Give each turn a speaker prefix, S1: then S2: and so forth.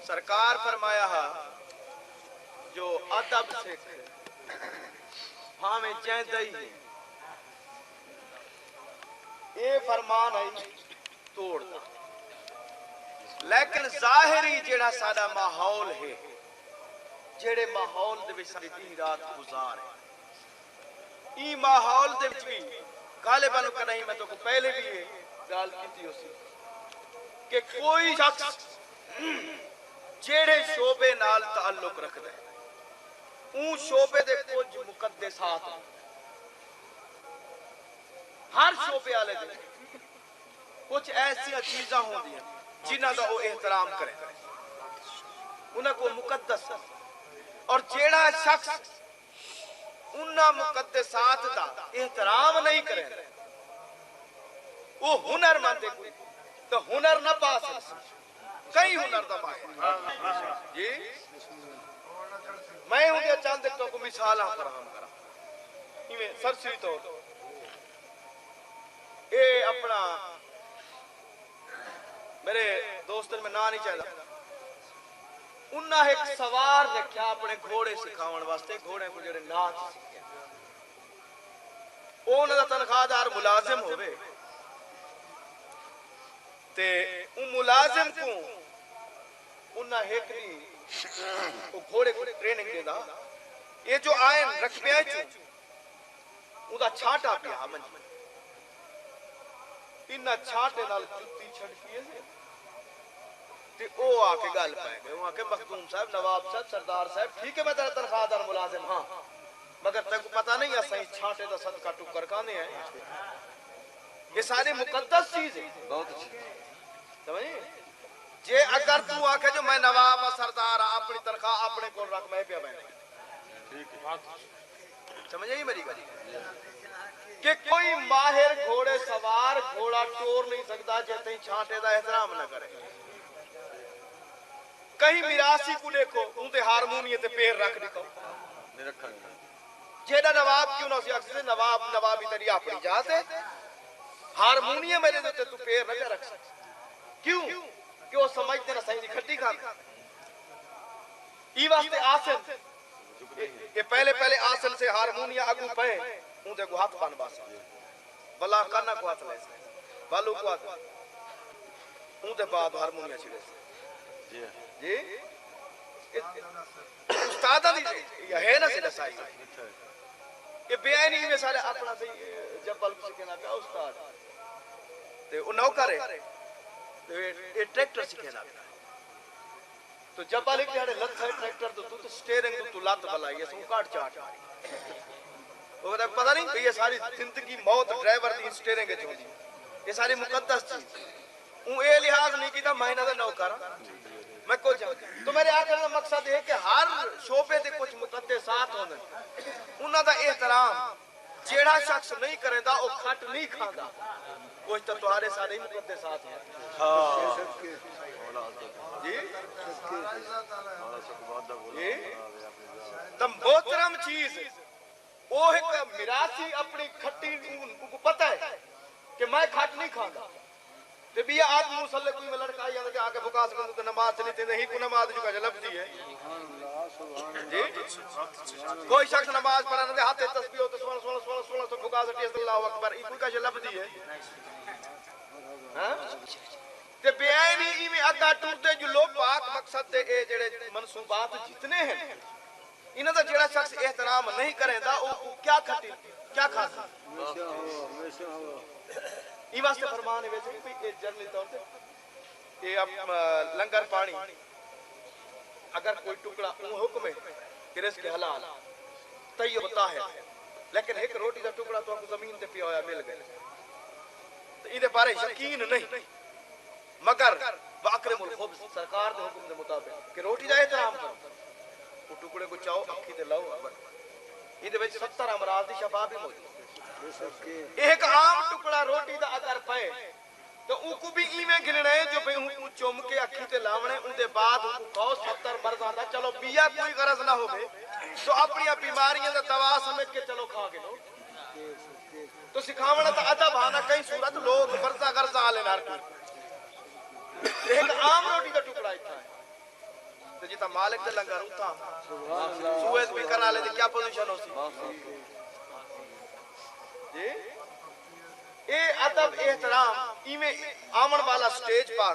S1: सरकार फरमाया हा जो अदब सिख भावे चैंदा ही ये फरमान है तोड़दा, लेकिन ज़ाहिरी जेड़ा साडा माहौल है, जेड़े माहौल दे विच साडी दी रात गुजार है, ई माहौल दे विच भी गालिबन कदई मैं तो पहले भी ये गाल कीती होसी कि कोई शख्स जेड़े शोबे नाल ताल्लुक रखदा है उन शोबे दे कुछ मुकद्दसात हर शोबे वाले दे कुछ ऐसी चीज़ां होंदियां जिन्हां दा वो एहतराम करे, उन्हां को मुकद्दस, और जेड़ा शख्स उन्हां मुकद्दसात दा एहतराम नहीं करे वो हुनरमंद है कोई तो हुनर ना पा सकता, कई हुनर दा माहिर जी। मैं उनके चंद तो को मिसाल फराहम करा इवें सरसरी तौर ये अपना मेरे दोस्त में ना नहीं चाहता, उन्ना एक सवार रखा अपने घोड़े सिखावन वास्ते, घोड़े को जेड़े नाच सीखे उन्हां दा तनख्वाहदार मुलाजिम होवे ते उन मुलाजिम को उन्ना एक दी वो घोड़े को ट्रेनिंग देदा, ये जो आयन रख पे उदा छाटा पिया मन इन्ना छाटे नाल जुत्ती छड़की है ते ओ आके गल पाए गए, वो आके मखदूम साहब, नवाब साहब, सरदार साहब, ठीक है मैं तेरा तनख्वाहदार मुलाजिम हाँ, मगर तेको पता नहीं असां छाटे दा सदका टुकर काने है, ये सारी मुकद्दस चीज है, बहुत अच्छी समझे। जे अगर तू आके जो मैं नवाब सरदार अपनी तनख्वाह अपने को रख मैं पे बैठे, ठीक है समझ आई मेरी गल कि कोई माहिर घोड़े सवार घोड़ा टोर नहीं सकता जे तई छाटे दा एहतराम ना करे। कहीं मिरासी को देखो उनते हारमोनियम ते पैर रख दिखो नहीं रखा जेड़ा नवाब क्यों ना सी अक्सर नवाब नवाबी तेरी अपनी जात है, हारमोनियम मेरे दे तू पैर ना रख सकता, क्यों कि वो समझते ना सही खट्टी खा ई वास्ते आसन ये पहले पहले आसन से हारमोनियम अगू पे उनते को हाथ पान बासा भला काना को हाथ ले बालू को हाथ उनते बाद हारमोनियम छिड़े जी जी उस्तादा दी ये है ना से साई ये बेआईनी में सारे अपना से जब बल्ब सिखाना का उस्ताद ते ओ नौकर है तो ये ट्रैक्टर सिखाना तो जब वाले के लत है ट्रैक्टर तो तू स्टीयरिंग तू लात बलाई है सो काट चाट वो पता नहीं ये सारी जिंदगी मौत ड्राइवर दी स्टीयरिंग च होंदी, ये सारी मुकद्दस चीज ऊ ए लिहाज नहीं कीता महीना दा नौकर मैं कुछ तो मेरे आखिर का मकसद है कि हर शोबे दे कुछ मुकद्दसात होंदे उन्हां दा एहतराम जेड़ा शख्स नहीं करेंदा ओ खट नहीं खांदा, कुछ तो तुम्हारे सारे मुकद्दसात हैं हां जी ये तम मोहतरम चीज वो एक मिरासी अपनी खट्टी उनको पता है कि मैं खट नहीं खाता ते भी आज मुसल्ले कोई में लड़का आया के आके बुकास कर तो नमाज चली ते नहीं को नमाज जो का लफ्जी है जी कोई शख्स नमाज पढ़ने दे हाथ तस्बीह हो तो 16 तो बुकास अल्लाहु अकबर ई कोई का लफ्जी है हां ते बेआईनी ई में अगा टूटते जो लोग पाक मकसद दे ए जेड़े मंसूबात जितने हैं इन्हां दा जेड़ा शख्स एहतराम नहीं करेंदा ओ क्या खटी क्या खाता ई वास्ते फरमान है वैसे भी ये जनरली तौर पे ये अब लंगर पानी अगर कोई टुकड़ा हुक्म है कि रिज़्क़ हलाल तय होता है, लेकिन एक रोटी का टुकड़ा तो आपको जमीन पे पिया होया मिल गया तो इदे बारे यकीन नहीं, मगर वाकरमुल खुब्ज़ सरकार दे हुक्म दे मुताबिक कि रोटी दा एहतराम करो, वो टुकड़े को चाओ अखी ते लाओ अबर इदे विच 70 अमराज दी शफा भी मौजूद एक आम टुकड़ा रोटी दा अगर पे तो उनको भी इवें गिनना है जो भाई ऊ चुम के अखी ते लावणे उनदे बाद उनको खाओ 70 मर्दां दा चलो बिया कोई गरज ना होवे तो अपनी बीमारियां दा दवा समझ के चलो खा के लो तो सिखावना तो अदब आना कई सूरत लोग मर्जा गर्जा आले नार एक आम रोटी का टुकड़ा इतना है ਤੇ ਜਿੱਤਾ ਮਾਲਿਕ ਦੇ ਲੰਗਰ ਉਥਾਂ ਸੂਏ ਵੀ ਕਰਨ ਵਾਲੇ ਦੀ ਕੀ ਪੋਜੀਸ਼ਨ ਹੋ ਸੀ ਜੀ ਇਹ ਅਦਬ एहतराम इवें आवन वाला स्टेज पा